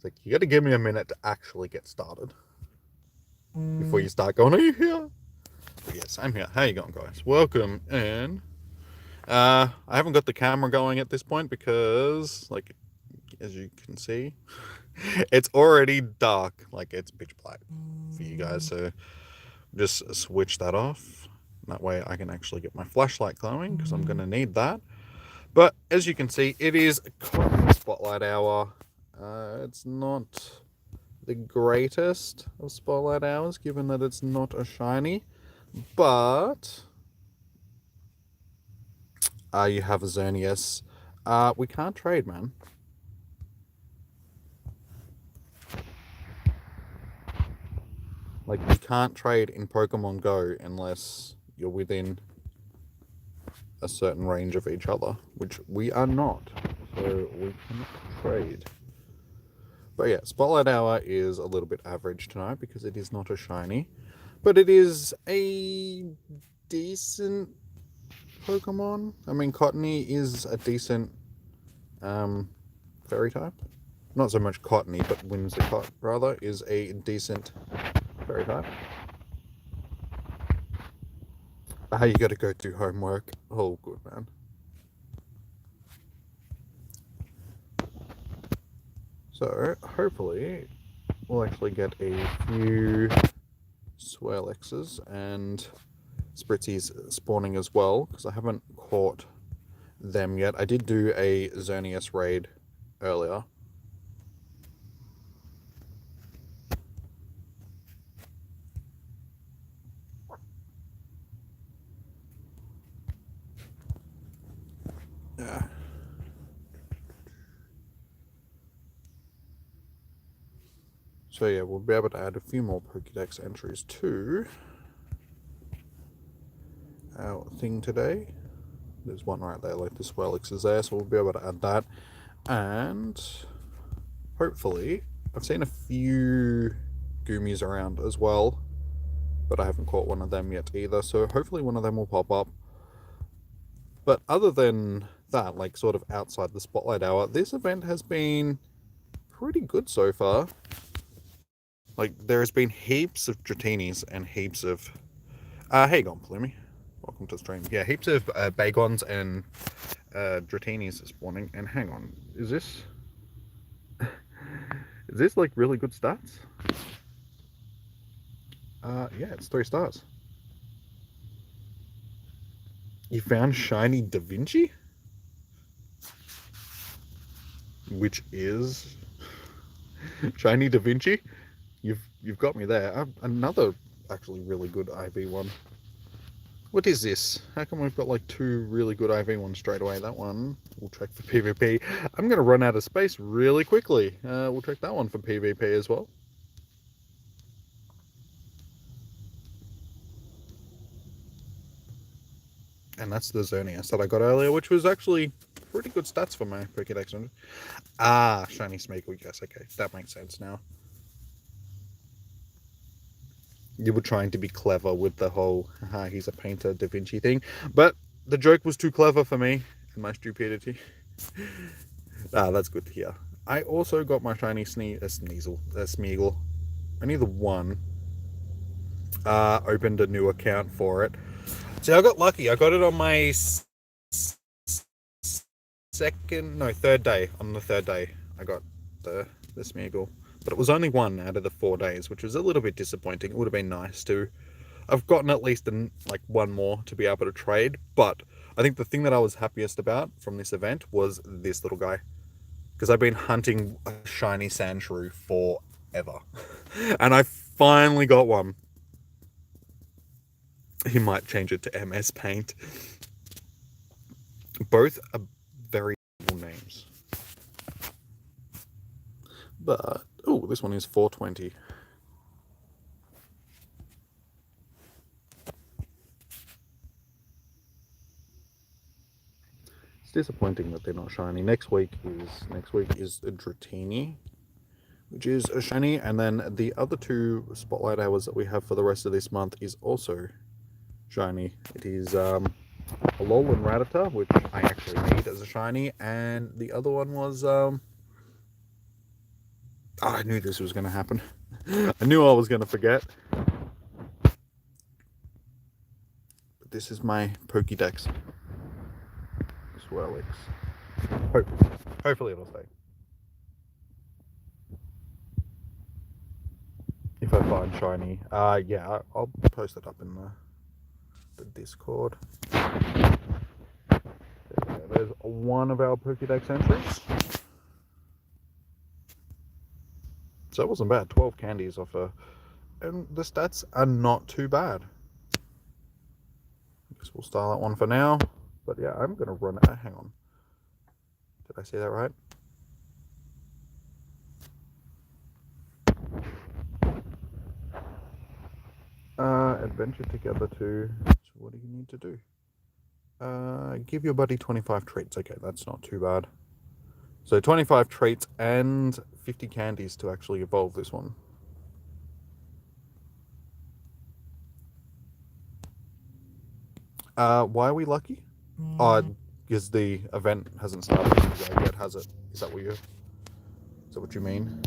It's like, you gotta give me a minute to actually get started before you start going, are you here? But yes, I'm here. How you going, guys? Welcome in. I haven't got the camera going at this point because, like, as you can see, it's already dark. Like, it's pitch black for you guys, so just switch that off. That way I can actually get my flashlight glowing, because I'm going to need that. But as you can see, it is Cottonee Spotlight Hour. It's not the greatest of Spotlight Hours, given that it's not a shiny, but you have a Xerneas. We can't trade, man. Like, you can't trade in Pokemon Go unless you're within a certain range of each other, which we are not, so we cannot trade. But yeah, Spotlight Hour is a little bit average tonight because it is not a shiny, but it is a decent Pokemon. I mean, Cottonee is a decent fairy type. Not so much Cottonee, but Whimsicott, rather, is a decent fairy type. You gotta go do homework. Oh, good, man. So, hopefully, we'll actually get a few Swirlexes and Spritzies spawning as well, because I haven't caught them yet. I did do a Xerneas raid earlier. Yeah. So yeah, we'll be able to add a few more Pokédex entries to our thing today. There's one right there, like the Swirlix is there, so we'll be able to add that. And hopefully, I've seen a few Goomies around as well, but I haven't caught one of them yet either, so hopefully one of them will pop up. But other than that, like sort of outside the Spotlight Hour, this event has been pretty good so far. Like, there has been heaps of Dratinis and heaps of... hey, gone, Plumie. Welcome to the stream. Yeah, heaps of Bagons and Dratinis spawning. And hang on, is this... is this, like, really good stats? Yeah, it's 3 stars. You found Shiny Da Vinci? Which is... Shiny Da Vinci? You've got me there. Another actually really good IV one. What is this? How come we've got like 2 really good IV ones straight away? That one we'll check for PvP. I'm going to run out of space really quickly. We'll check that one for PvP as well. And that's the Xerneas that I got earlier, which was actually pretty good stats for my Pokédex. Shiny Smiggles. Yes, okay. That makes sense now. You were trying to be clever with the whole, he's a painter Da Vinci thing. But the joke was too clever for me and my stupidity. That's good to hear. I also got my shiny Smeagol. Only the one. Opened a new account for it. See, I got lucky. I got it on my third day. On the third day, I got the Smeagol. But it was only one out of the 4 days, which was a little bit disappointing. It would have been nice to have gotten at least like one more to be able to trade. But I think the thing that I was happiest about from this event was this little guy. Because I've been hunting a shiny Sandshrew forever. And I finally got one. He might change it to MS Paint. Both are very cool names. But, oh, this one is 420. It's disappointing that they're not shiny. Next week is a Dratini, which is a shiny, and then the other 2 Spotlight Hours that we have for the rest of this month is also shiny. It is a Alolan Rattata, which I actually need as a shiny, and the other one was I knew this was going to happen. I knew I was going to forget. But this is my Pokédex. Swirlix. Hopefully it'll stay. If I find shiny. Yeah, I'll post it up in the Discord. There's one of our Pokédex entries. So it wasn't bad. 12 candies off a... And the stats are not too bad. I guess we'll style that one for now. But yeah, I'm going to run... hang on. Did I say that right? Adventure together too. So what do you need to do? Give your buddy 25 treats. Okay, that's not too bad. So 25 treats and 50 candies to actually evolve this one. Why are we lucky? Because the event hasn't started yet, has it? Is that what you mean?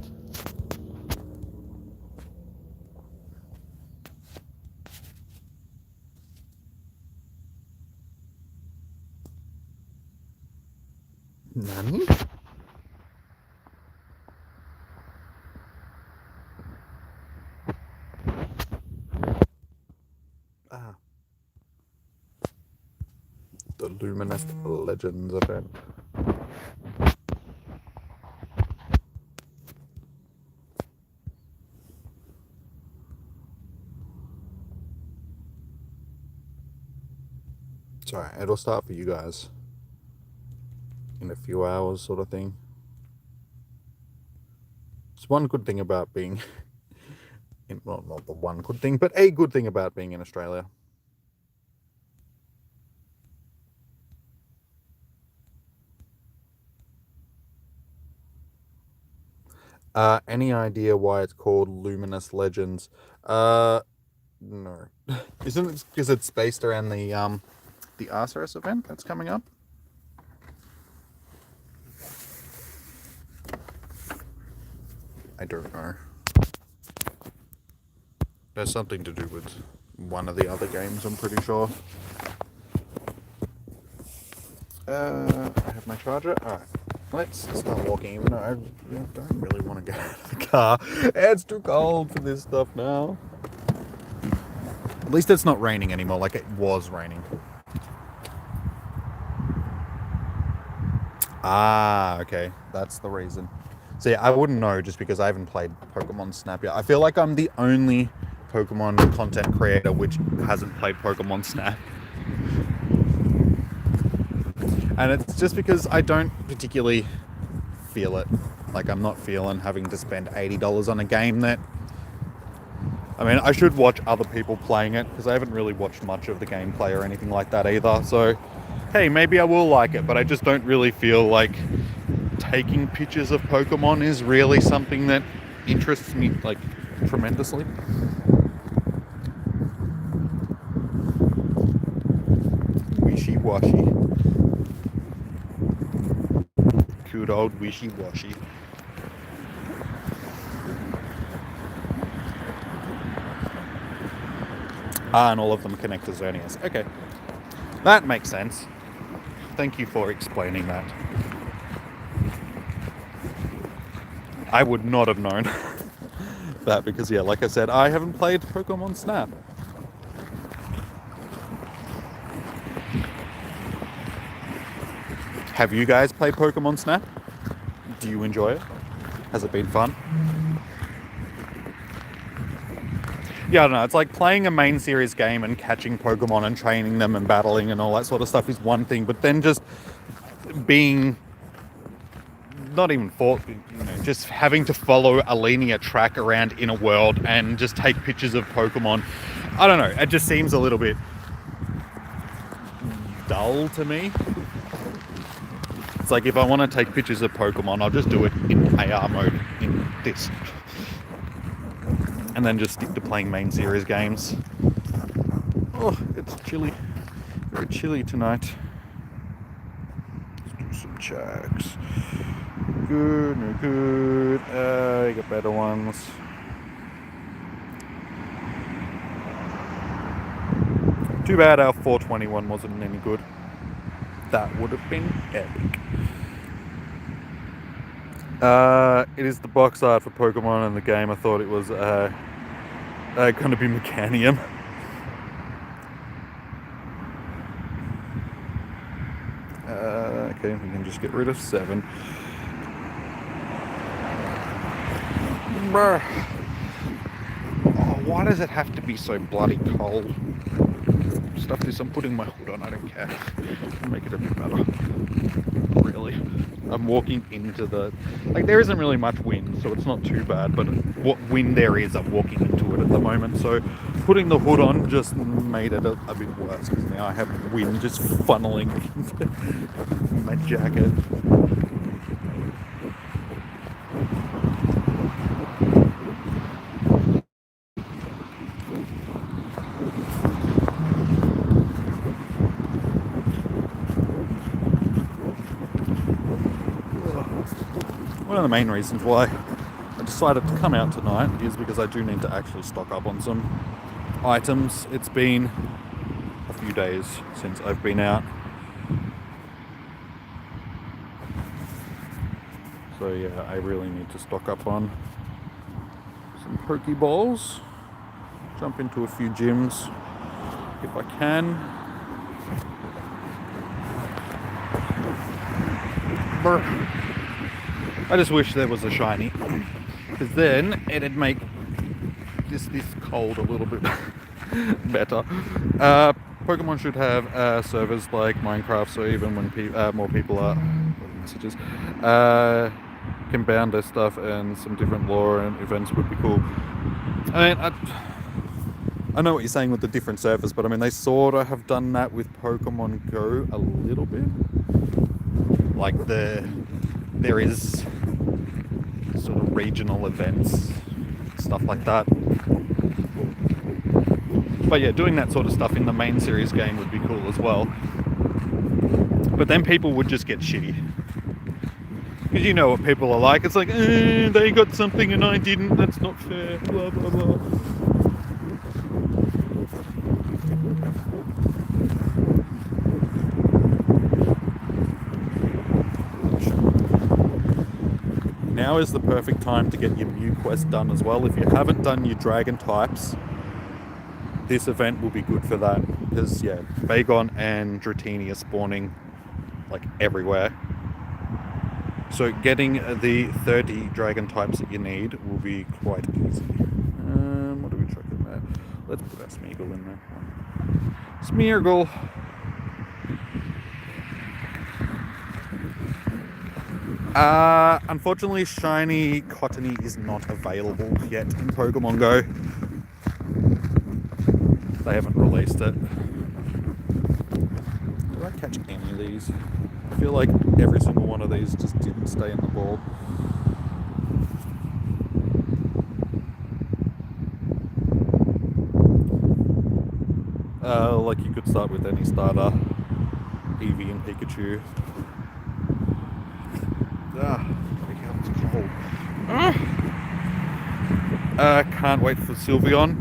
Nani? The Luminous Legends event. It's alright, it'll start for you guys in a few hours, sort of thing. It's one good thing about being well, not the one good thing, but a good thing about being in Australia. Any idea why it's called Luminous Legends? No. Isn't it because it's based around the Arceus event that's coming up? I don't know. There's something to do with one of the other games, I'm pretty sure. I have my charger. Alright, let's start walking, even though I don't really want to get out of the car. It's too cold for this stuff now. At least it's not raining anymore like it was raining. Ah, okay. That's the reason. See, I wouldn't know just because I haven't played Pokemon Snap yet. I feel like I'm the only Pokemon content creator which hasn't played Pokemon Snap. And it's just because I don't particularly feel it. Like, I'm not feeling having to spend $80 on a game that... I mean, I should watch other people playing it, because I haven't really watched much of the gameplay or anything like that either. So, hey, maybe I will like it, but I just don't really feel like taking pictures of Pokemon is really something that interests me, like, tremendously. Wishy-washy. Good old wishy-washy. And all of them connect to Xerneas. Okay. That makes sense. Thank you for explaining that. I would not have known that because, yeah, like I said, I haven't played Pokemon Snap. Have you guys played Pokemon Snap? Do you enjoy it? Has it been fun? Yeah, I don't know. It's like playing a main series game and catching Pokemon and training them and battling and all that sort of stuff is one thing, but then just being not even just having to follow a linear track around in a world and just take pictures of Pokemon. I don't know. It just seems a little bit dull to me. It's like if I want to take pictures of Pokemon, I'll just do it in AR mode in this. And then just stick to playing main series games. Oh, it's chilly. Very chilly tonight. Let's do some checks. Good, no good. get better ones. Too bad our 421 wasn't any good. That would have been epic. It is the box art for Pokemon in the game. I thought it was going to be Mechanium. Okay, we can just get rid of 7. Oh, why does it have to be so bloody cold? Stuff this, I'm putting my hood on, I don't care. I'll make it a bit better. Really. I'm walking into the... Like, there isn't really much wind, so it's not too bad, but what wind there is, I'm walking into it at the moment, so putting the hood on just made it a bit worse, because now I have wind just funneling into my jacket. One of the main reasons why I decided to come out tonight is because I do need to actually stock up on some items. It's been a few days since I've been out. So yeah, I really need to stock up on some Pokeballs. Jump into a few gyms if I can. I just wish there was a shiny, because then it'd make this cold a little bit better. Pokemon should have servers like Minecraft, so even when more people are messages can bound their stuff, and some different lore and events would be cool. I mean, I know what you're saying with the different servers, but I mean, they sort of have done that with Pokemon Go a little bit. Like there is sort of regional events, stuff like that. But yeah, doing that sort of stuff in the main series game would be cool as well. But then people would just get shitty. Because you know what people are like. It's like, they got something and I didn't, that's not fair, blah, blah, blah. Now is the perfect time to get your Mew quest done as well. If you haven't done your Dragon types, this event will be good for that. Because, yeah, Bagon and Dratini are spawning, like, everywhere. So getting the 30 Dragon types that you need will be quite easy. What do we chuck in there? Let's put that Smeagol in there. Smeagol! Unfortunately, shiny Cottonee is not available yet in Pokemon Go. They haven't released it. Did I catch any of these? I feel like every single one of these just didn't stay in the ball. Like you could start with any starter, Eevee and Pikachu. It's cold. Can't wait for Sylveon.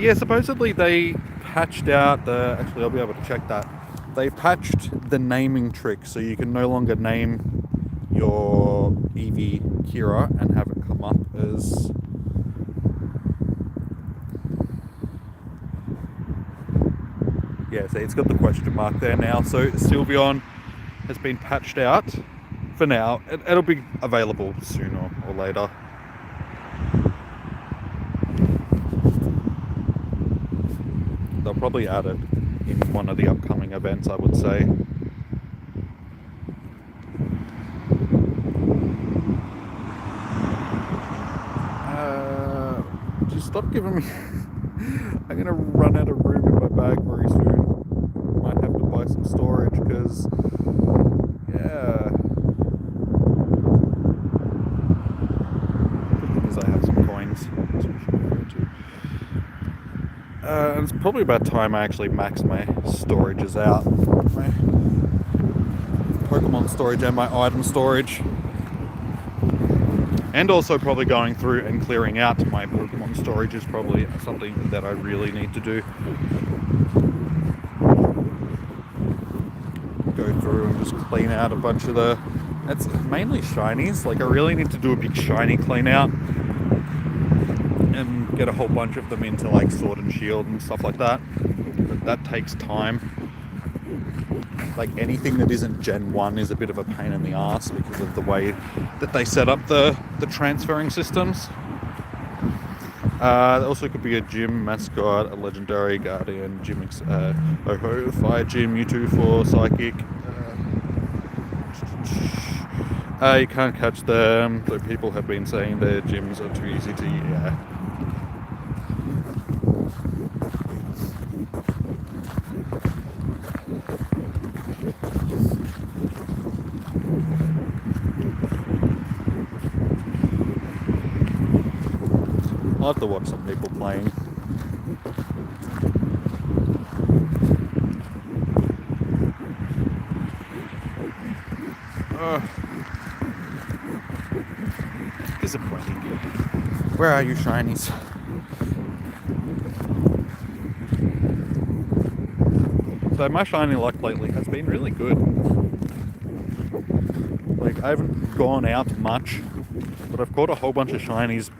Yeah, supposedly they patched out the... Actually, I'll be able to check that. They patched the naming trick, so you can no longer name your Eevee Kira and have it come up as... Yeah, so it's got the question mark there now. So Sylveon has been patched out. For now, it'll be available sooner or later. They'll probably add it in one of the upcoming events, I would say. Just stop giving me... I'm gonna run out of room in my bag very soon. Might have to buy some storage, because... Yeah... I have some coins. It's probably about time I actually max my storages out. My Pokemon storage and my item storage. And also probably going through and clearing out my Pokemon storage is probably something that I really need to do. Go through and just clean out a bunch of it's mainly shinies. Like, I really need to do a big shiny clean out and get a whole bunch of them into like Sword and Shield and stuff like that. But that takes time. Like, anything that isn't Gen 1 is a bit of a pain in the ass because of the way that they set up the transferring systems. There also could be a gym mascot, a legendary guardian, gym Ho-Ho, fire gym, Mewtwo for psychic. You can't catch them, though people have been saying their gyms are too easy to, yeah. I'll have to watch some people playing. Disappointing. Where are you, shinies? So my shiny luck lately has been really good. Like, I haven't gone out much, but I've caught a whole bunch of shinies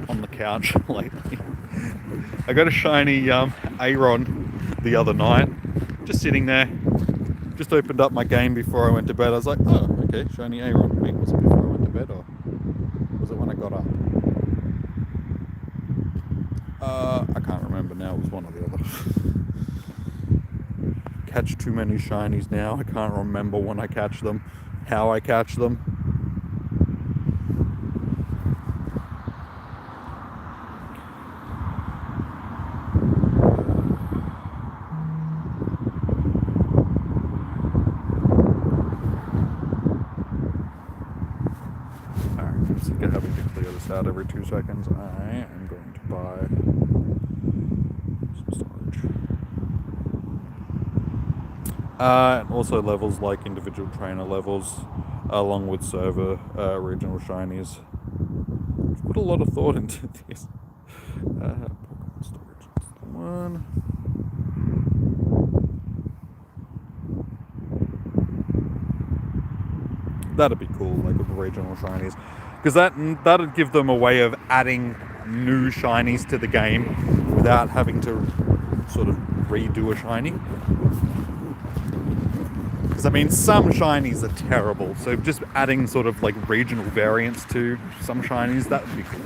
on the couch lately. I got a shiny Aeron the other night, just sitting there. Just opened up my game before I went to bed. I was like, oh, okay, shiny Aeron. Wait, was it before I went to bed or was it when I got up? I can't remember now. It was one or the other. Catch too many shinies now. I can't remember when I catch them, how I catch them. Out every 2 seconds. I am going to buy some storage. And also levels like individual trainer levels, along with server regional shinies. I've put a lot of thought into this. Pokemon storage is the one. That'd be cool, like with regional shinies. Because that'd give them a way of adding new shinies to the game without having to sort of redo a shiny. Because, I mean, some shinies are terrible, so just adding sort of like regional variants to some shinies, that would be cool.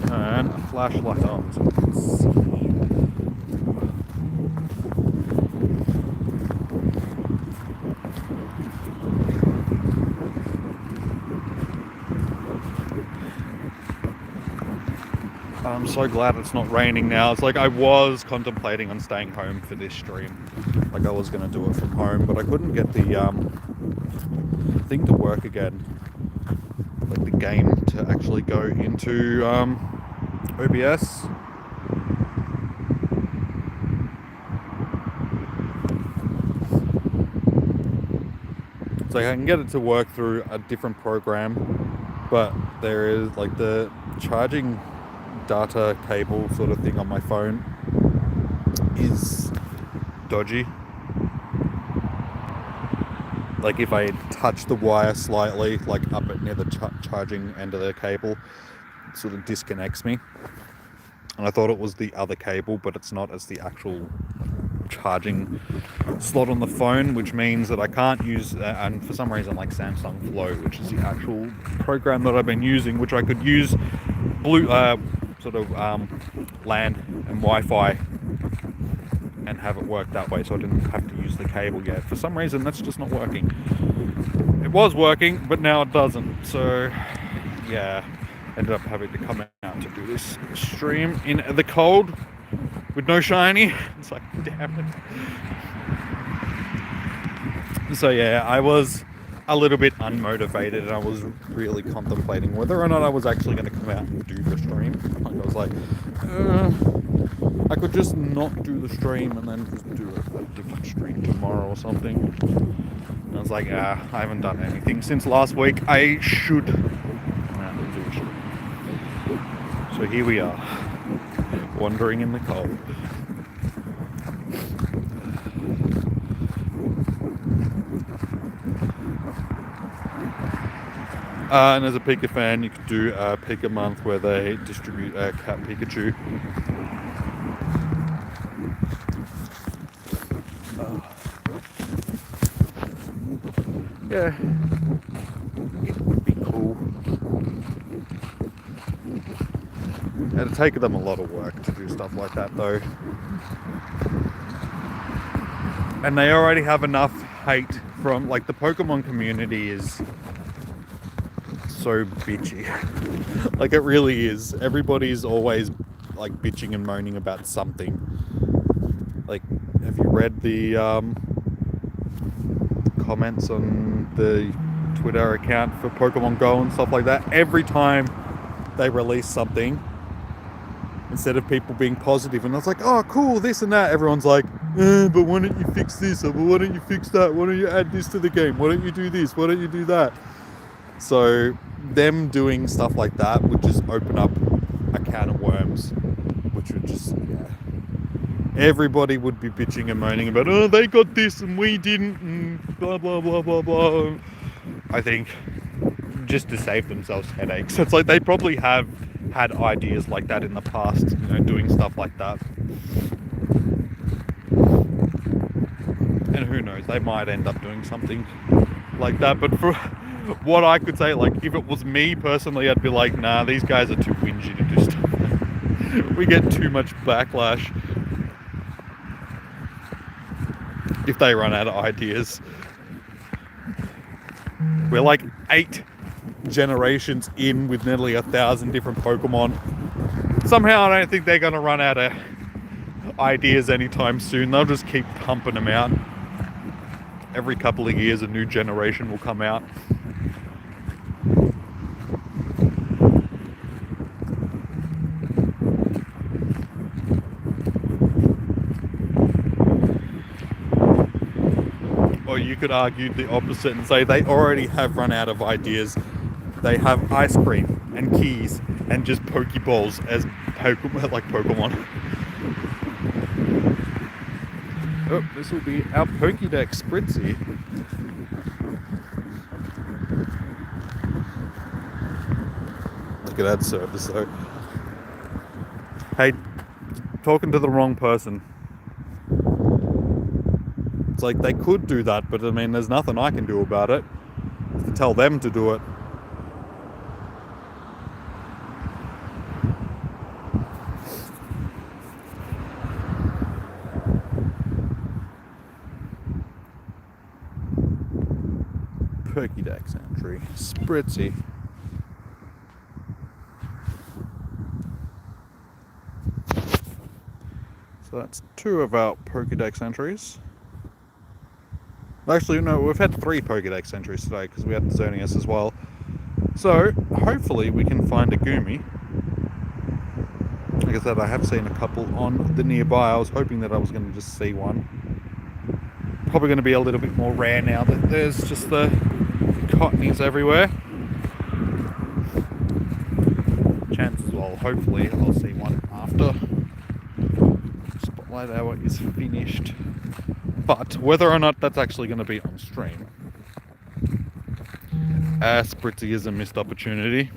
Turn a flashlight on so we can see. I'm so glad it's not raining now. It's like I was contemplating on staying home for this stream. Like I was going to do it from home, but I couldn't get the thing to work again. Like the game to actually go into OBS. So I can get it to work through a different program, but there is like the charging data cable sort of thing on my phone is dodgy. Like if I touch the wire slightly, like up at near the charging end of the cable, it sort of disconnects me. And I thought it was the other cable, but it's not. It's the actual charging slot on the phone, which means that I can't use, and for some reason like Samsung Flow, which is the actual program that I've been using, which I could use sort of LAN and Wi-Fi and have it work that way, so I didn't have to use the cable yet. For some reason that's just not working. It was working, but now it doesn't. So yeah, ended up having to come out to do this stream in the cold with no shiny. It's like, damn it. So yeah, I was a little bit unmotivated, and I was really contemplating whether or not I was actually going to come out and do the stream. Like I was like, I could just not do the stream and then just do a different stream tomorrow or something. And I was like, I haven't done anything since last week. I should do a stream. So here we are, wandering in the cold. And as a Pika fan, you could do a Pika month where they distribute a Cat Pikachu. Yeah, it would be cool. It'd take them a lot of work to do stuff like that though. And they already have enough hate from, like, the Pokemon community is so bitchy. Like, it really is. Everybody's always like bitching and moaning about something. Like, have you read the comments on the Twitter account for Pokemon Go and stuff like that? Every time they release something, instead of people being positive and it's like, oh cool, this and that, everyone's like, but why don't you fix this, or why don't you fix that, why don't you add this to the game, why don't you do this, why don't you do that? So them doing stuff like that would just open up a can of worms, which would just, everybody would be bitching and moaning about, oh, they got this and we didn't, and blah blah blah blah blah. I think just to save themselves headaches. It's like they probably have had ideas like that in the past, you know, doing stuff like that. And who knows, they might end up doing something like that. But for what I could say, like, if it was me personally, I'd be like, nah, these guys are too whingy to do stuff. We get too much backlash if they run out of ideas. We're like 8 generations in with nearly 1,000 different Pokemon. Somehow I don't think they're going to run out of ideas anytime soon. They'll just keep pumping them out. Every couple of years a new generation will come out. Or you could argue the opposite and say they already have run out of ideas. They have ice cream and keys and just Pokeballs as Pokemon. Oh, this will be our Pokédex Spritzy. Look at that service though. Hey, talking to the wrong person. It's like they could do that, but I mean, there's nothing I can do about it. To tell them to do it. Pokédex entry. Spritzy. So that's 2 of our Pokédex entries. Actually, no, we've had 3 Pokédex entries today because we had the Xerneas as well. So, hopefully we can find a Goomy. Like I said, I have seen a couple on the nearby. I was hoping that I was going to just see one. Probably going to be a little bit more rare now that there's just the Cottonees everywhere. Chances well, hopefully I'll see one after Spotlight Hour is finished. But whether or not that's actually going to be on stream, Spritzy is a missed opportunity.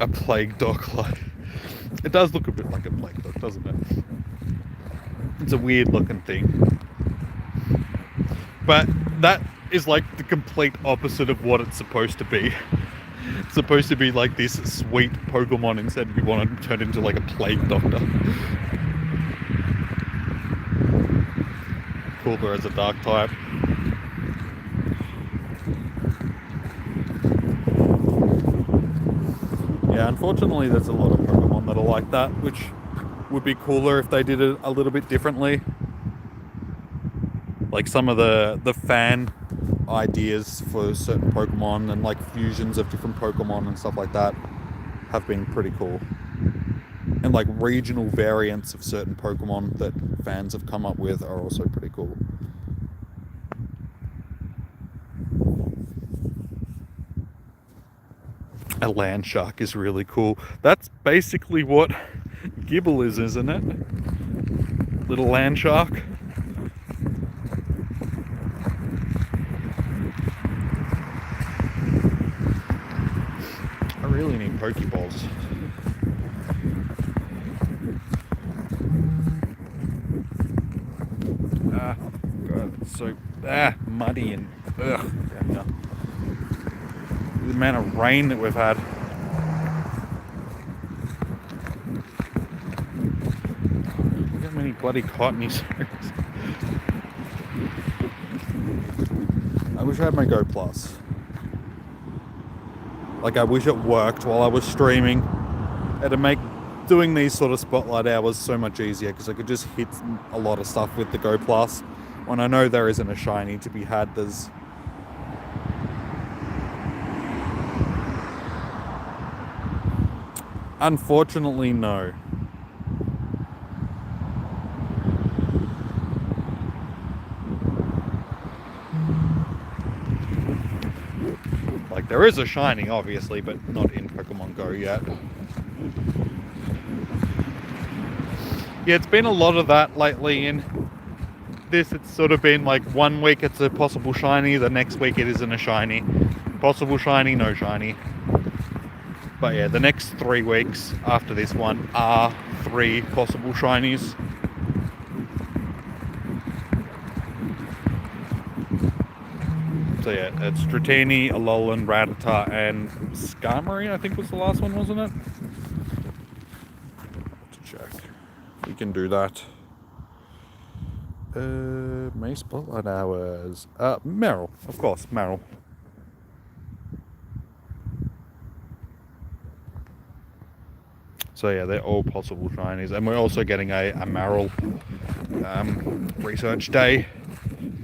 A plague dog, like, it does look a bit like a plague dog, doesn't it? It's a weird looking thing, but that is like the complete opposite of what it's supposed to be. It's supposed to be like this sweet Pokemon, instead you want to turn into like a plague doctor. Cooler as a dark type. Yeah, unfortunately there's a lot of Pokemon that are like that, which would be cooler if they did it a little bit differently. Like some of the fan ideas for certain Pokemon and like fusions of different Pokemon and stuff like that have been pretty cool. And like regional variants of certain Pokemon that fans have come up with are also pretty cool. A land shark is really cool. That's basically what Gibble is, isn't it? Little land shark. I really need Pokeballs. Ah, God, it's so muddy and ugh. Yeah. The amount of rain that we've had. Look how many bloody Cottonee Spotlights. I wish I had my Go Plus. Like, I wish it worked while I was streaming. It'd make doing these sort of spotlight hours so much easier because I could just hit a lot of stuff with the Go Plus. When I know there isn't a shiny to be had, there's... Unfortunately, no. Like, there is a shiny, obviously, but not in Pokemon Go yet. Yeah, it's been a lot of that lately in this. It's sort of been like 1 week it's a possible shiny, the next week it isn't a shiny. Possible shiny, no shiny. But yeah, the next 3 weeks after this one are 3 possible shinies. So yeah, it's Dratini, Alolan, Rattata, and Skarmory, I think was the last one, wasn't it? To check. We can do that. May Spotlight Hours. Meryl, of course, Meryl. So yeah, they're all possible shinies, and we're also getting a Meryl research day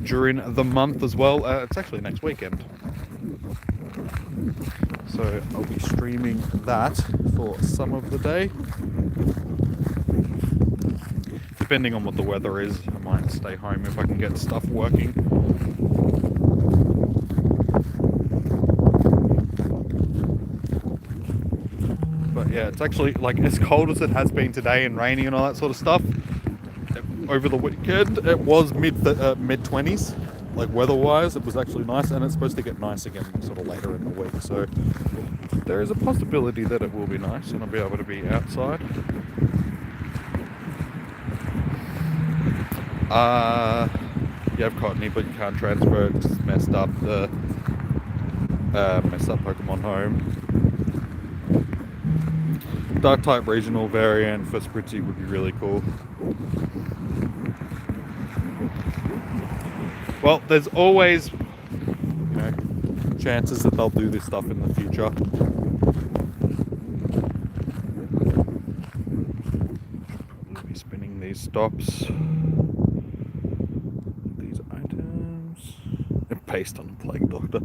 during the month as well. It's actually next weekend, so I'll be streaming that for some of the day. Depending on what the weather is, I might stay home if I can get stuff working. But yeah, it's actually like as cold as it has been today and rainy and all that sort of stuff. Over the weekend, it was mid 20s, like weather-wise. It was actually nice, and it's supposed to get nice again sort of later in the week. So there is a possibility that it will be nice, and I'll be able to be outside. You have Cottonee, but you can't transfer it. It's messed up the Pokemon Home. Dark type regional variant for Spritzy would be really cool. Well, there's always, chances that they'll do this stuff in the future. Probably be spinning these stops. These items. Based on the Plague Doctor.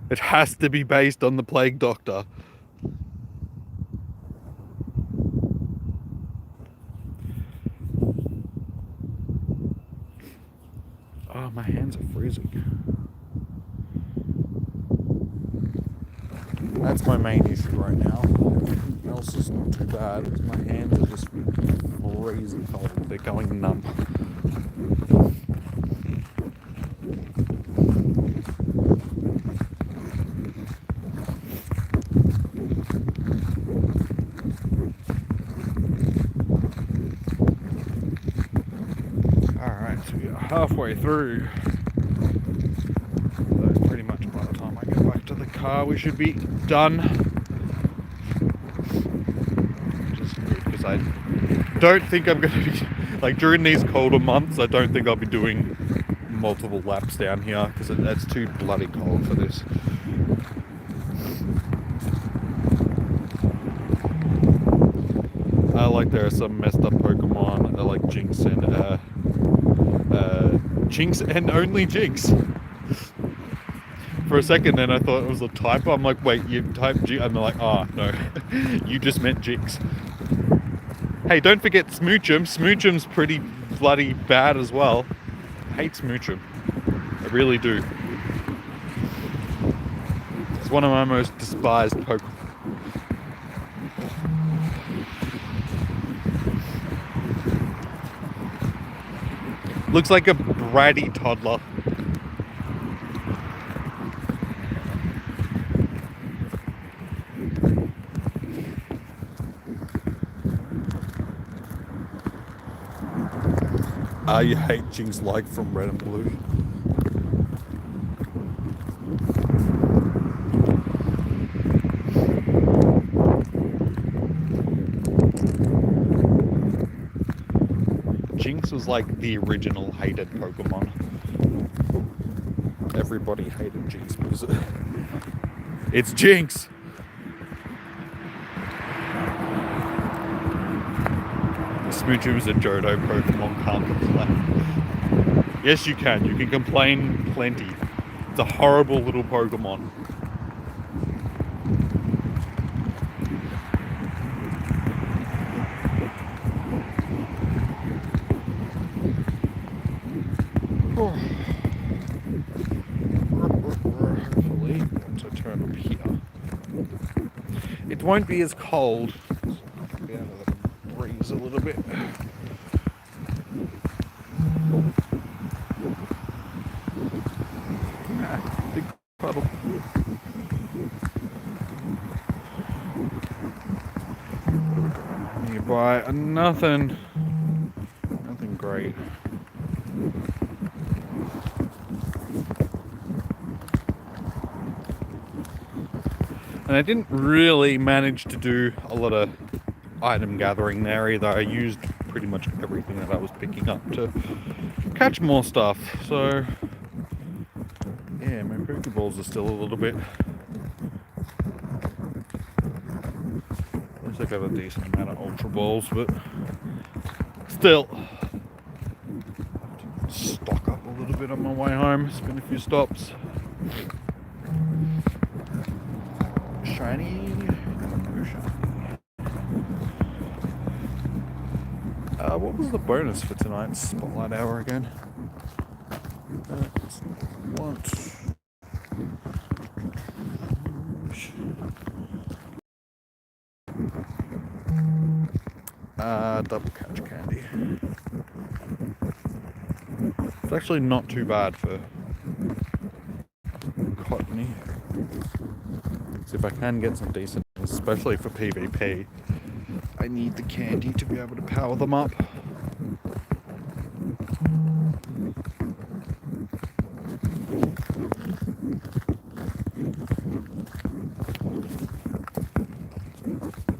It has to be based on the Plague Doctor. Oh, my hands are freezing. That's my main issue right now. Everything else is not too bad. My hands are just freezing cold. They're going numb. Alright, so we are halfway through. So pretty much by the time I get back to the car, we should be done. Which is good, because I don't think I'm going to be, like during these colder months, I don't think I'll be doing multiple laps down here, because it's too bloody cold for this. Like there are some messed up Pokemon, like Jinx and Jinx and only Jinx. For a second then I thought it was a typo. I'm like, wait, you typed Jinx? And they're like, oh, no, you just meant Jinx. Hey, don't forget Smoochum. Smoochum's pretty bloody bad as well. I hate Smoochum. I really do. It's one of my most despised Pokemon. Looks like a bratty toddler. You hate Jinx like from Red and Blue. Jinx was like the original hated Pokemon. Everybody hated Jinx because it's Jinx! Smoochum is a Johto Pokemon, can't complain. Yes, you can. You can complain plenty. It's a horrible little Pokemon. Hopefully, once I turn up here, it won't be as cold. Be able to breeze a little bit. Big puddle. Nearby, nothing great. And I didn't really manage to do a lot of item gathering there either. I used pretty much everything that I was picking up to catch more stuff. So yeah, my Pokeballs are still a little bit. At least I got a decent amount of Ultra Balls, but still have to stock up a little bit on my way home. It's been a few stops. Shiny. No shiny. What was the bonus for tonight's Spotlight Hour again? Double catch candy. It's actually not too bad for Cottonee. So if I can get some decent, especially for PvP, I need the candy to be able to power them up.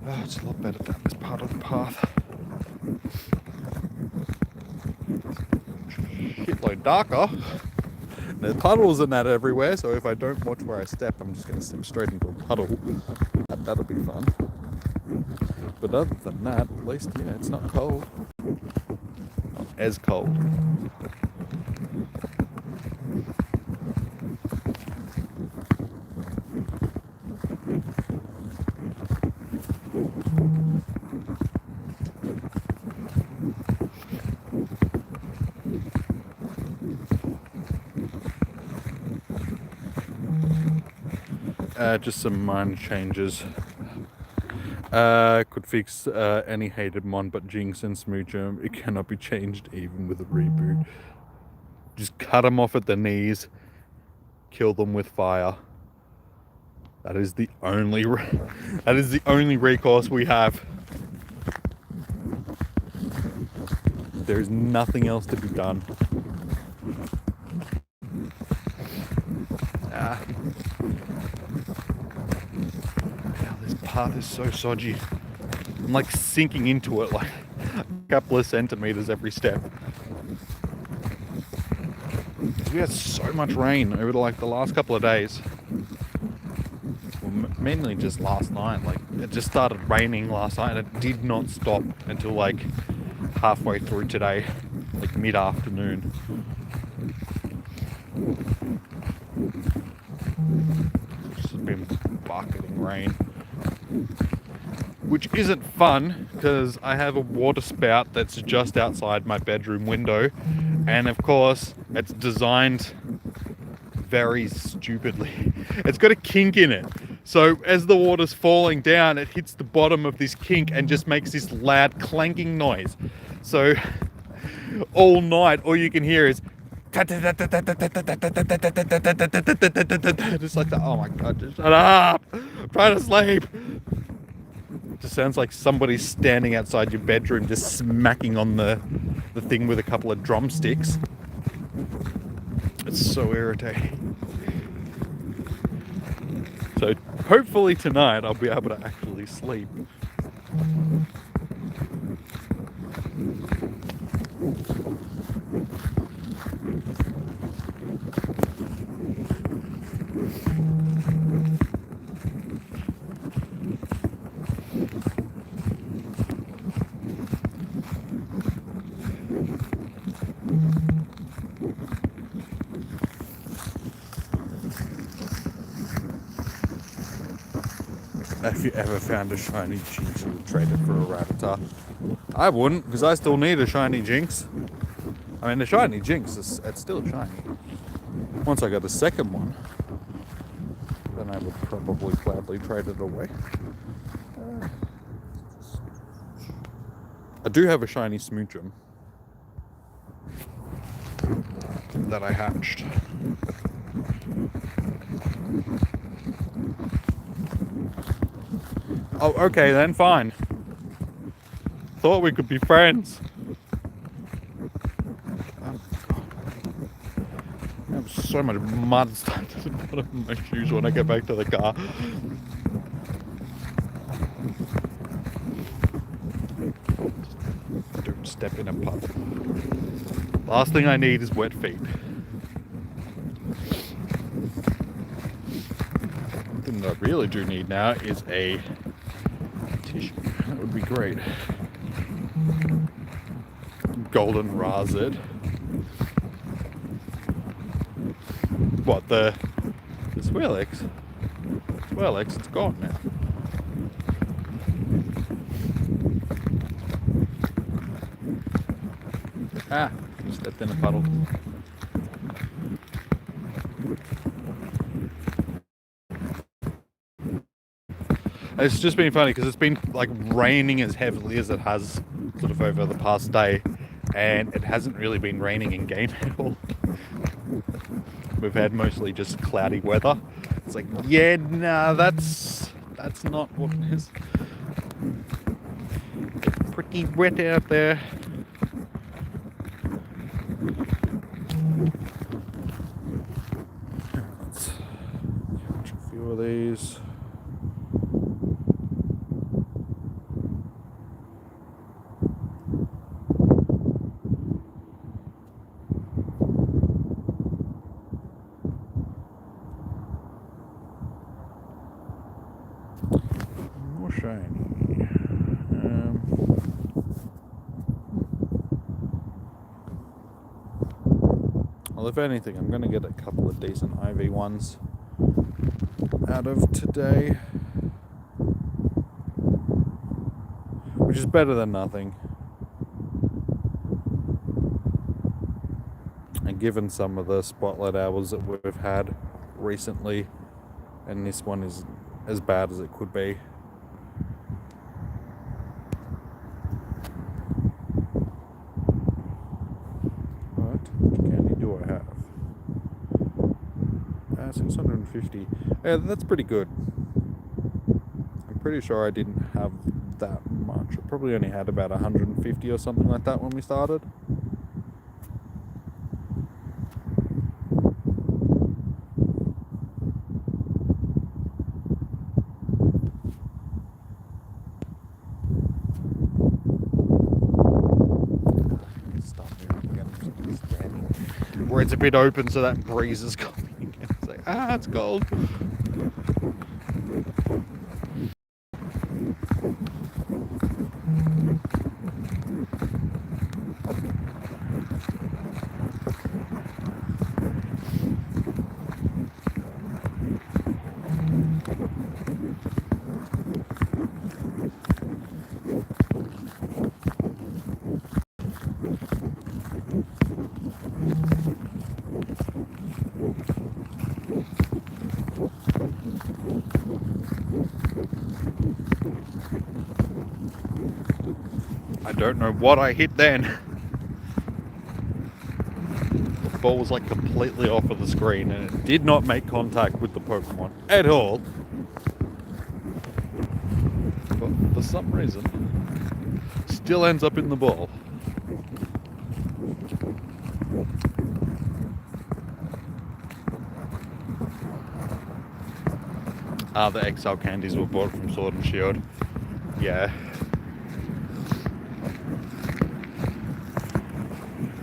Oh, it's a lot better down this part of the path. Shitload darker. There's puddles and that everywhere, so if I don't watch where I step, I'm just going to step straight into a puddle. That'll be fun. But other than that, at least, yeah, it's not cold. Not as cold. Just some minor changes. Could fix any hated mon, but Jinx and Smoochum, it cannot be changed even with a reboot. Just cut them off at the knees, kill them with fire. That is the only recourse we have. There is nothing else to be done. This path is so sodgy. I'm like sinking into it like a couple of centimeters every step. We had so much rain over like the last couple of days. Well, mainly just last night. Like it just started raining last night and it did not stop until like halfway through today, like mid-afternoon. been bucketing rain, which isn't fun because I have a water spout that's just outside my bedroom window, and of course it's designed very stupidly. It's got a kink in it, so as the water's falling down, it hits the bottom of this kink and just makes this loud clanking noise. So all night all you can hear is just like that. Oh my god, just shut up, I'm trying to sleep. It just sounds like somebody's standing outside your bedroom just smacking on the thing with a couple of drumsticks. It's so irritating. So hopefully tonight I'll be able to actually sleep. If you ever found a shiny Jinx, you would trade it for a Rattata. I wouldn't, because I still need a shiny Jinx. I mean, the shiny Jinx, it's still shiny. Once I got a second one, then I would probably gladly trade it away. I do have a shiny Smoochum that I hatched. Oh, okay then, fine. Thought we could be friends. Oh, I have so much mud stuck to the bottom of my shoes when I get back to the car. Don't step in a puddle. Last thing I need is wet feet. One thing that I really do need now is a tissue. That would be great. Golden Razed. What, the Swirlix? Swirlix, it's gone now. Ah, stepped in a puddle. It's just been funny because it's been like raining as heavily as it has sort of over the past day, and it hasn't really been raining in game at all. We've had mostly just cloudy weather. It's like, yeah, nah, that's not what it is. It's pretty wet out there. Let's catch a few of these. Well, if anything, I'm going to get a couple of decent IV ones out of today, which is better than nothing. And given some of the spotlight hours that we've had recently, and this one is as bad as it could be. Which candy do I have? 650. Yeah, that's pretty good. I'm pretty sure I didn't have that much. I probably only had about 150 or something like that when we started. Where it's a bit open so that breeze is coming in. It's like, it's cold. I don't know what I hit then. The ball was like completely off of the screen and it did not make contact with the Pokemon at all. But for some reason, still ends up in the ball. The XL candies were bought from Sword and Shield. Yeah.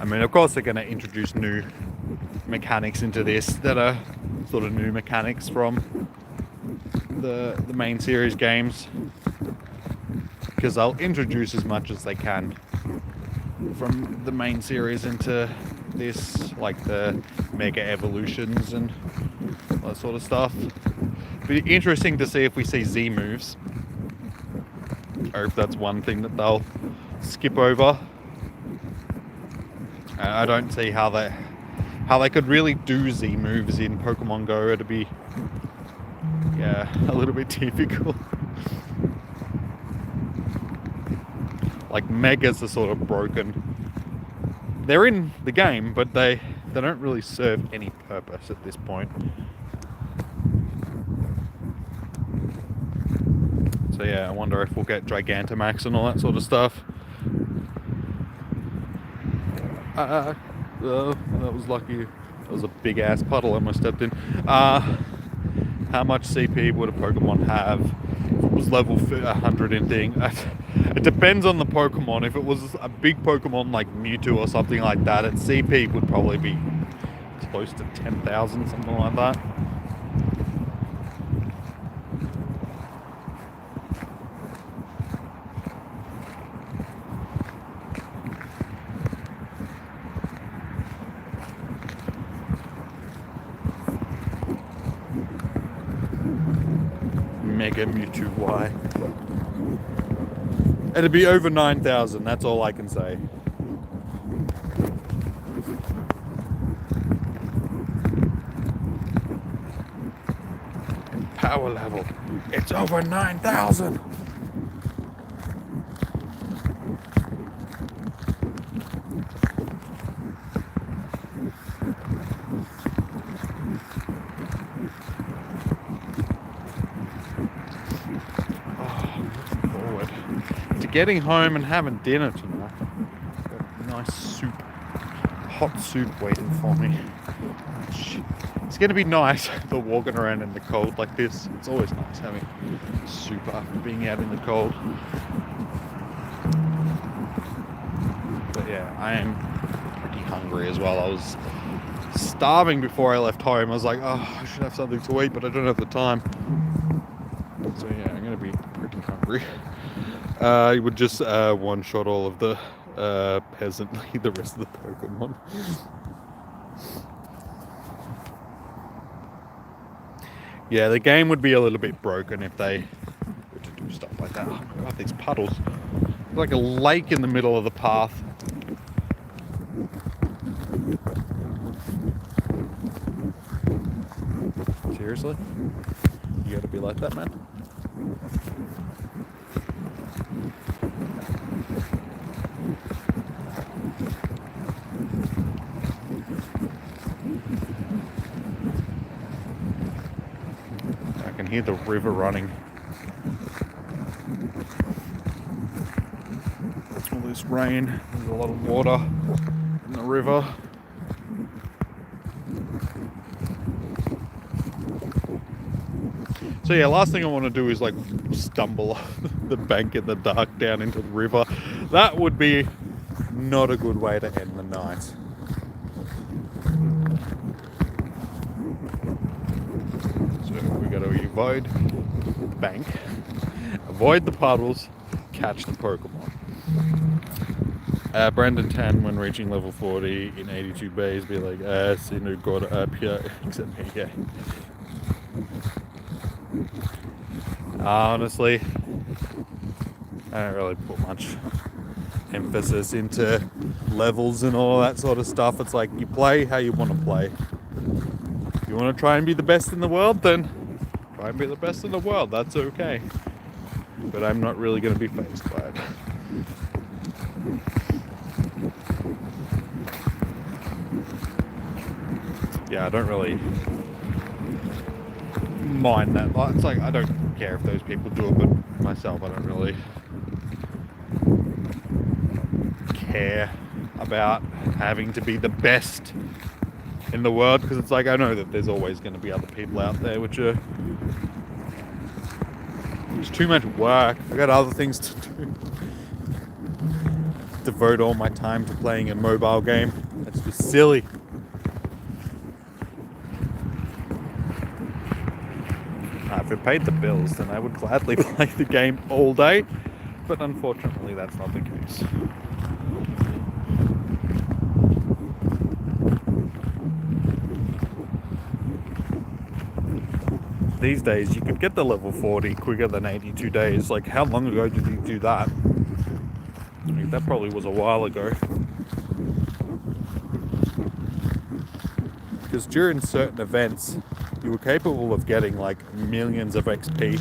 I mean, of course they're going to introduce new mechanics into this that are sort of new mechanics from the main series games, because they'll introduce as much as they can from the main series into this, like the Mega Evolutions and that sort of stuff. Be interesting to see if we see Z moves, or if that's one thing that they'll skip over. I don't see how they could really do Z moves in Pokemon Go. It'd be, yeah, a little bit difficult. Like Megas are sort of broken. They're in the game, but they don't really serve any purpose at this point. So yeah, I wonder if we'll get Gigantamax and all that sort of stuff. That was lucky. That was a big ass puddle I almost stepped in. How much CP would a Pokemon have if it was level 100 in thing? It depends on the Pokemon. If it was a big Pokemon like Mewtwo or something like that, its CP would probably be close to 10,000, something like that. Mega Mewtwo Y. It'd be over 9,000, that's all I can say. Power level, it's over 9,000. Getting home and having dinner tonight. Got a nice soup, hot soup waiting for me. It's going to be nice for walking around in the cold like this. It's always nice having soup after being out in the cold. But yeah, I am pretty hungry as well. I was starving before I left home. I was like, oh, I should have something to eat, but I don't have the time. So yeah, I'm going to be pretty hungry. You would just one-shot all of the peasant, the rest of the Pokemon. Yeah, the game would be a little bit broken if they were to do stuff like that. Oh my god, these puddles. It's like a lake in the middle of the path. Seriously? You gotta be like that, man? I can hear the river running. All this rain, there's a lot of water in the river. So yeah, last thing I want to do is like stumble off the bank in the dark down into the river. That would be not a good way to end the night. So we got to avoid the bank, avoid the puddles, catch the Pokemon. Brandon Tan, when reaching level 40 in 82 bays, be like, Sinu got up here, except me, yeah. Honestly, I don't really put much emphasis into levels and all that sort of stuff. It's like you play how you want to play. If you want to try and be the best in the world, then try and be the best in the world. That's okay. But I'm not really going to be fazed by it. Yeah, I don't really mind that. It's like I don't care if those people do it, but myself, I don't really care about having to be the best in the world, because it's like I know that there's always going to be other people out there which are it's too much work. I got other things to do. Devote all my time to playing a mobile game. That's just silly. If it paid the bills, then I would gladly play the game all day, but unfortunately that's not the case. These days you could get the level 40 quicker than 82 days. Like, how long ago did you do that? I mean, that probably was a while ago. Because during certain events you were capable of getting like millions of XP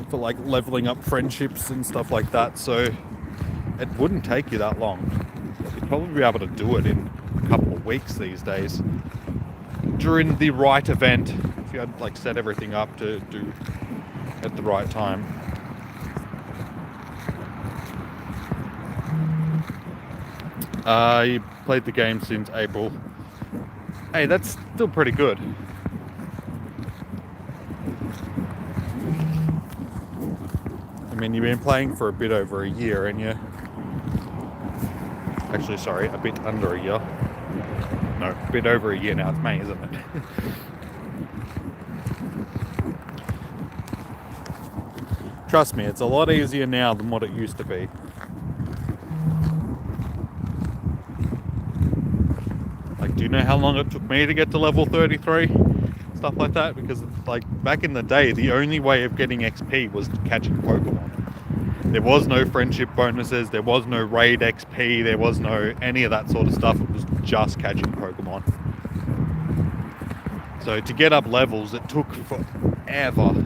for like leveling up friendships and stuff like that, so it wouldn't take you that long. You'd probably be able to do it in a couple of weeks these days during the right event, if you had like set everything up to do at the right time. You played the game since April. Hey, that's still pretty good. I mean, you've been playing for a bit over a year, and you... Actually, sorry, a bit under a year. No, a bit over a year now. It's May, isn't it? Trust me, it's a lot easier now than what it used to be. Like, do you know how long it took me to get to level 33? Stuff like that, because like back in the day, the only way of getting XP was catching Pokemon. There was no friendship bonuses, there was no raid XP, there was no any of that sort of stuff. It was just catching Pokemon. So to get up levels, it took forever.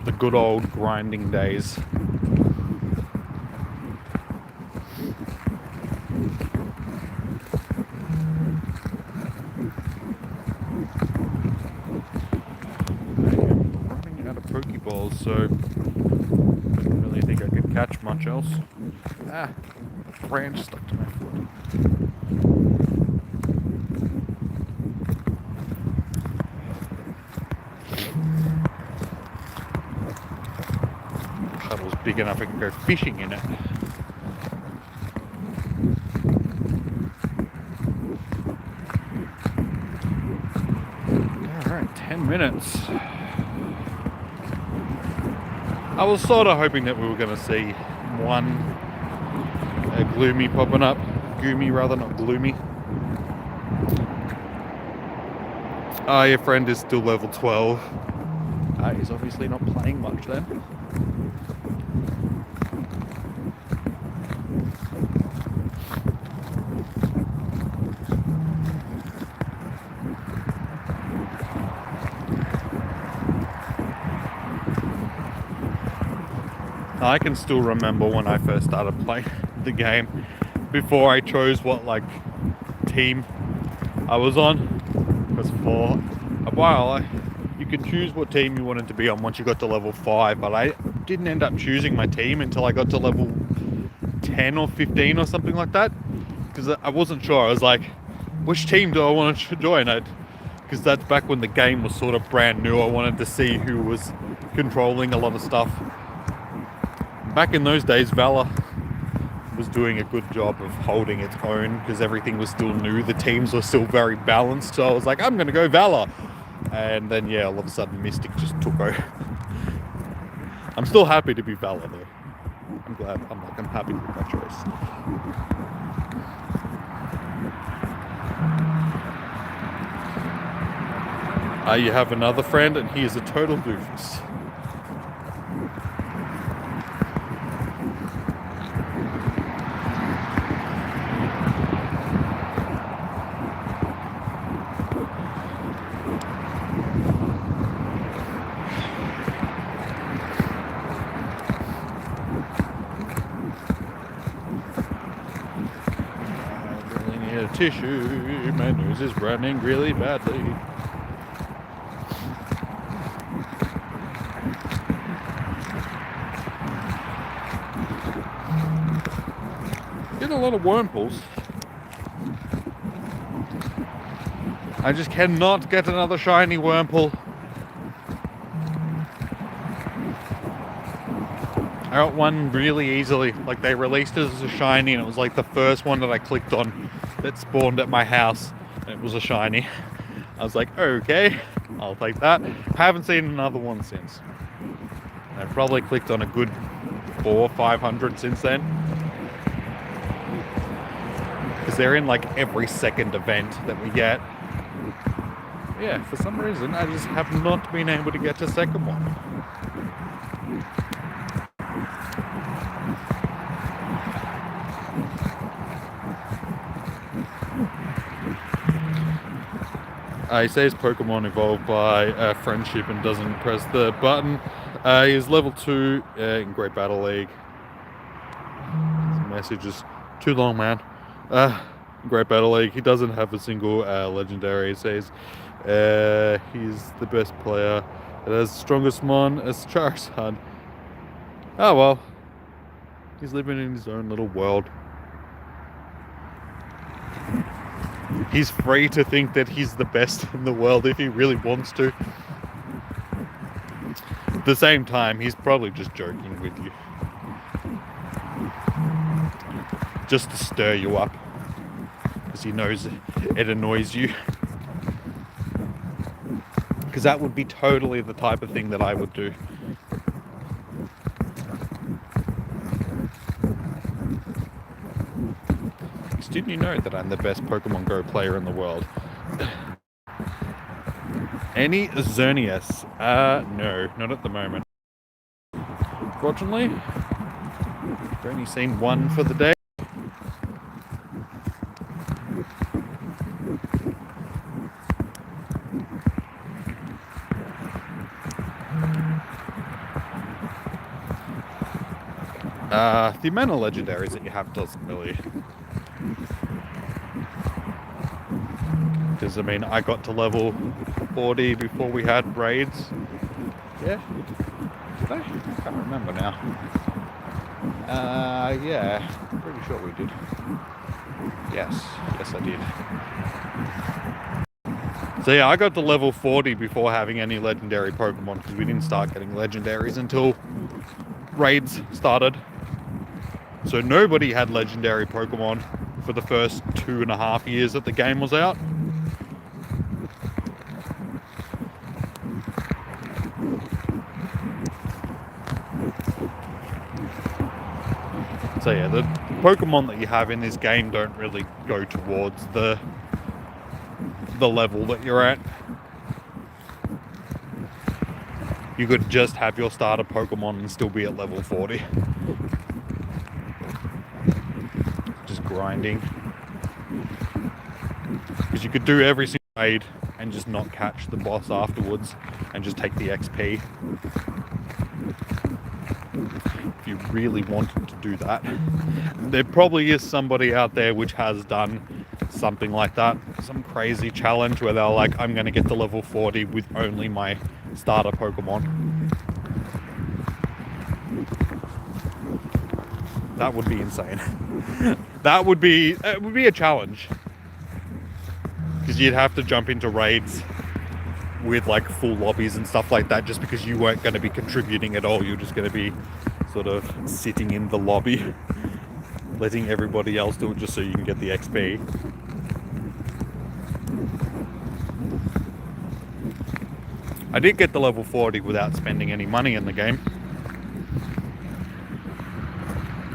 The good old grinding days. Pokeballs, so I don't really think I could catch much else. Ah, a branch stuck to my foot. Puddle's big enough I can go fishing in it. Alright, 10 minutes. I was sort of hoping that we were going to see one gloomy popping up. Goomy rather, not gloomy. Your friend is still level 12. He's obviously not playing much then. I can still remember when I first started playing the game, before I chose what like team I was on, because for a while you could choose what team you wanted to be on once you got to level 5, but I didn't end up choosing my team until I got to level 10 or 15 or something like that, because I wasn't sure. I was like, which team do I want to join? Because that's back when the game was sort of brand new. I wanted to see who was controlling a lot of stuff. Back in those days, Valor was doing a good job of holding its own because everything was still new. The teams were still very balanced. So I was like, I'm going to go Valor. And then, yeah, all of a sudden Mystic just took over. I'm still happy to be Valor, though. I'm glad. I'm happy with that choice. You have another friend, and he is a total doofus. I really need a tissue. My nose is running really badly. Get a lot of wormples. I just cannot get another shiny wormple. I got one really easily. Like, they released it as a shiny, and it was like the first one that I clicked on that spawned at my house, and it was a shiny. I was like, okay, I'll take that. Haven't seen another one since. I've probably clicked on a good 400 or 500 since then. Because they're in like every second event that we get. Yeah, for some reason, I just have not been able to get a second one. He says Pokemon evolved by friendship and doesn't press the button. He is level 2 in Great Battle League. This message is too long, man. Great Battle League. He doesn't have a single legendary. He says he's the best player. It has the strongest mon as Charizard. Oh well. He's living in his own little world. He's free to think that he's the best in the world if he really wants to. At the same time, he's probably just joking with you. Just to stir you up. Because he knows it annoys you. Because that would be totally the type of thing that I would do. Didn't you know that I'm the best Pokemon Go player in the world? Any Xerneas? No, not at the moment. Fortunately, I've only seen one for the day. The amount of legendaries that you have doesn't really... Because, I mean, I got to level 40 before we had raids. Yeah? Did I? I can't remember now. Yeah. Pretty sure we did. Yes. Yes, I did. So, yeah, I got to level 40 before having any legendary Pokemon, because we didn't start getting legendaries until raids started. So nobody had legendary Pokemon for the first 2.5 years that the game was out. So yeah, the Pokemon that you have in this game don't really go towards the level that you're at. You could just have your starter Pokemon and still be at level 40. Just grinding. Because you could do every single raid and just not catch the boss afterwards and just take the XP. If you really wanted to do that. There probably is somebody out there which has done something like that. Some crazy challenge where they're like, I'm going to get to level 40 with only my starter Pokemon. That would be insane. That would be a challenge. Because you'd have to jump into raids with like full lobbies and stuff like that, just because you weren't going to be contributing at all. You're just going to be sort of sitting in the lobby, letting everybody else do it just so you can get the XP. I did get to level 40 without spending any money in the game.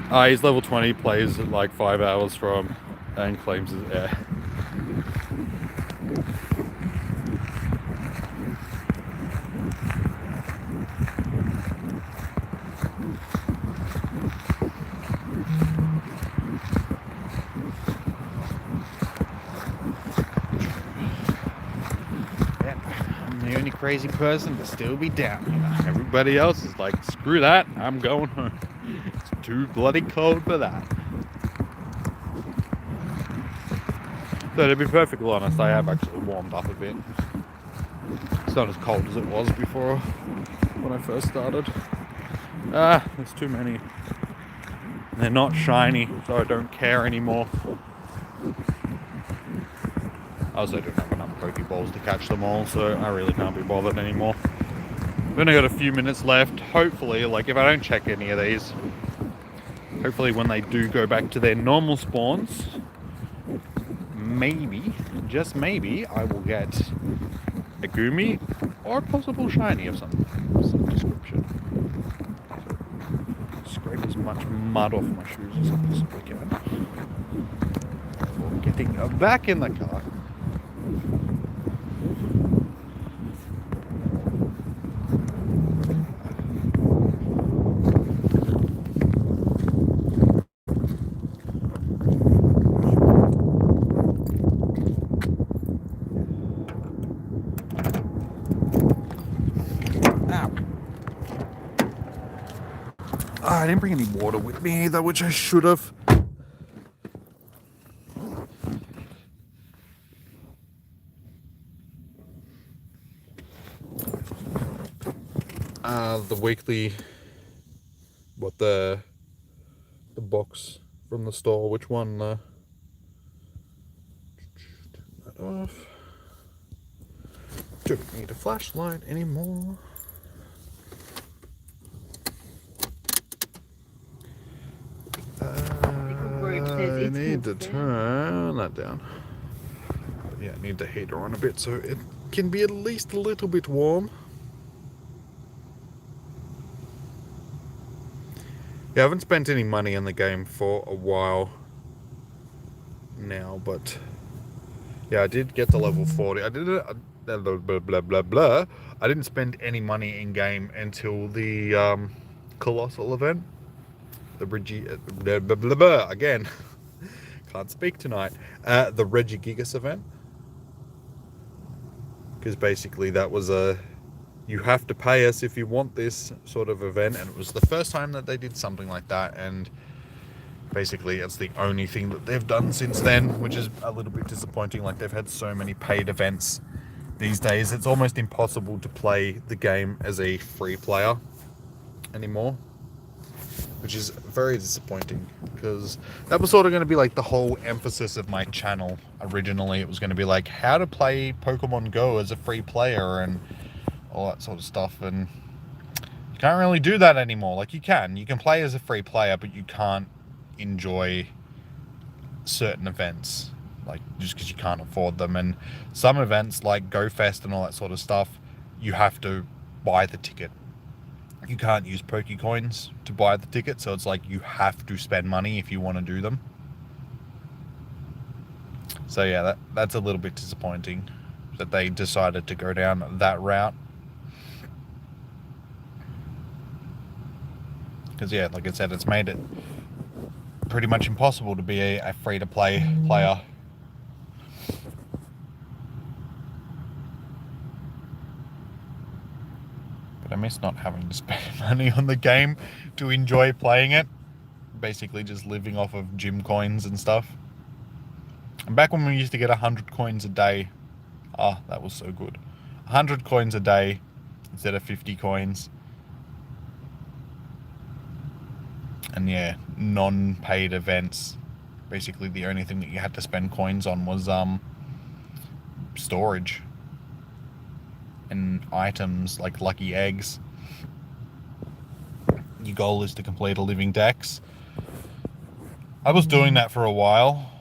He's level 20, plays like 5 hours from, and claims his air. I'm the only crazy person to still be down here. Everybody else is like, screw that, I'm going home. It's too bloody cold for that. So to be perfectly honest, I have actually warmed up a bit. It's not as cold as it was before when I first started. There's too many. They're not shiny, so I don't care anymore. I also don't have enough Pokeballs to catch them all, so I really can't be bothered anymore. I've only got a few minutes left. Hopefully, like if I don't check any of these, hopefully when they do go back to their normal spawns, maybe, just maybe, I will get a Gumi or a possible shiny of some description. So, scrape as much mud off my shoes as I possibly can before getting back in the car. I didn't bring any water with me either, which I should have. The weekly, the box from the store, which one, turn that off. Don't need a flashlight anymore. I need to turn that down. But yeah, I need the heater on a bit so it can be at least a little bit warm. Yeah, I haven't spent any money in the game for a while now, but yeah, I did get to level 40. I did it, blah, blah, blah, blah. I didn't spend any money in game until the Colossal event. The blah, blah, blah, blah, again. Can't speak tonight. The Regigigas event. Because basically that was a you have to pay us if you want this sort of event, and it was the first time that they did something like that, and basically it's the only thing that they've done since then, which is a little bit disappointing. Like, they've had so many paid events these days, it's almost impossible to play the game as a free player anymore, which is very disappointing, because that was sort of going to be like the whole emphasis of my channel originally. It was going to be like how to play Pokemon Go as a free player and all that sort of stuff, and you can't really do that anymore. Like, you can play as a free player, but you can't enjoy certain events, like, just because you can't afford them. And some events like GoFest and all that sort of stuff, you have to buy the ticket. You can't use Pokecoins to buy the ticket, so it's like you have to spend money if you want to do them. So yeah, that's a little bit disappointing that they decided to go down that route. Because yeah, like I said, it's made it pretty much impossible to be a free-to-play player. But I miss not having to spend money on the game to enjoy playing it. Basically just living off of gym coins and stuff. And back when we used to get 100 coins a day, that was so good. 100 coins a day instead of 50 coins. And yeah, non-paid events. Basically the only thing that you had to spend coins on was storage and items like lucky eggs. Your goal is to complete a living dex. I was doing that for a while.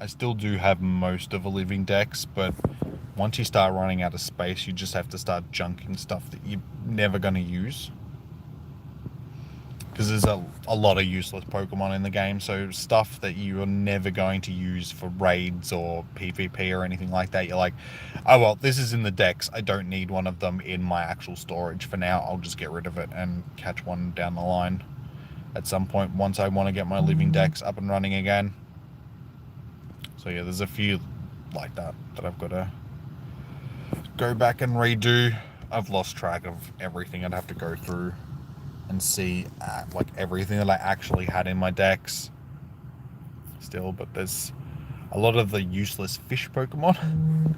I still do have most of a living dex, but once you start running out of space, you just have to start junking stuff that you're never going to use. because there's a lot of useless Pokemon in the game, so stuff that you are never going to use for raids or PvP or anything like that, you're like, oh well, this is in the dex, I don't need one of them in my actual storage for now, I'll just get rid of it and catch one down the line at some point once I want to get my living dex up and running again. So yeah, there's a few like that I've got to go back and redo. I've lost track of everything. I'd have to go through and see like everything that I actually had in my decks still, but there's a lot of the useless fish Pokemon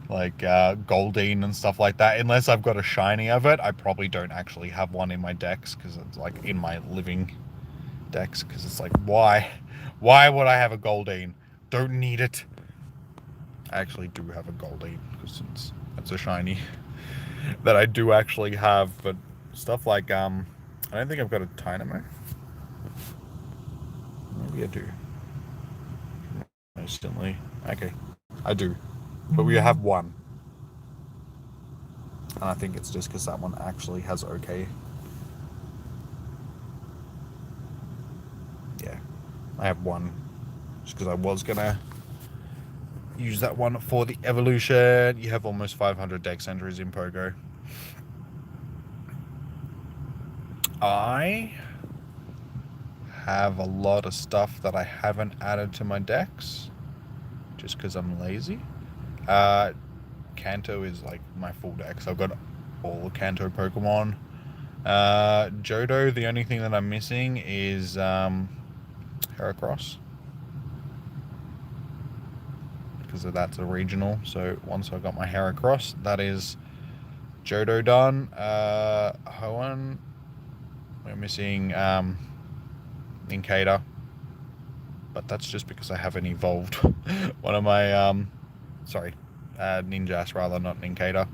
like Goldeen and stuff like that. Unless I've got a shiny of it, I probably don't actually have one in my decks, because it's like in my living decks, because it's like, why would I have a Goldeen? Don't need it. I actually do have a Goldeen, because it's a shiny that I do actually have, but stuff like I don't think I've got a Dynamo. Maybe I do. Instantly. Okay, I do, but we have one, and I think it's just because that one actually has okay. Yeah, I have one, just because I was gonna use that one for the evolution. You have almost 500 dex entries in Pogo. I have a lot of stuff that I haven't added to my decks just because I'm lazy. Kanto is like my full deck, so I've got all the Kanto Pokemon. Johto, the only thing that I'm missing is Heracross, because that's a regional. So once I got my Heracross, that is Johto done. Hoenn, we're missing Nincada, but that's just because I haven't evolved one of my Ninjas rather, not Nincada.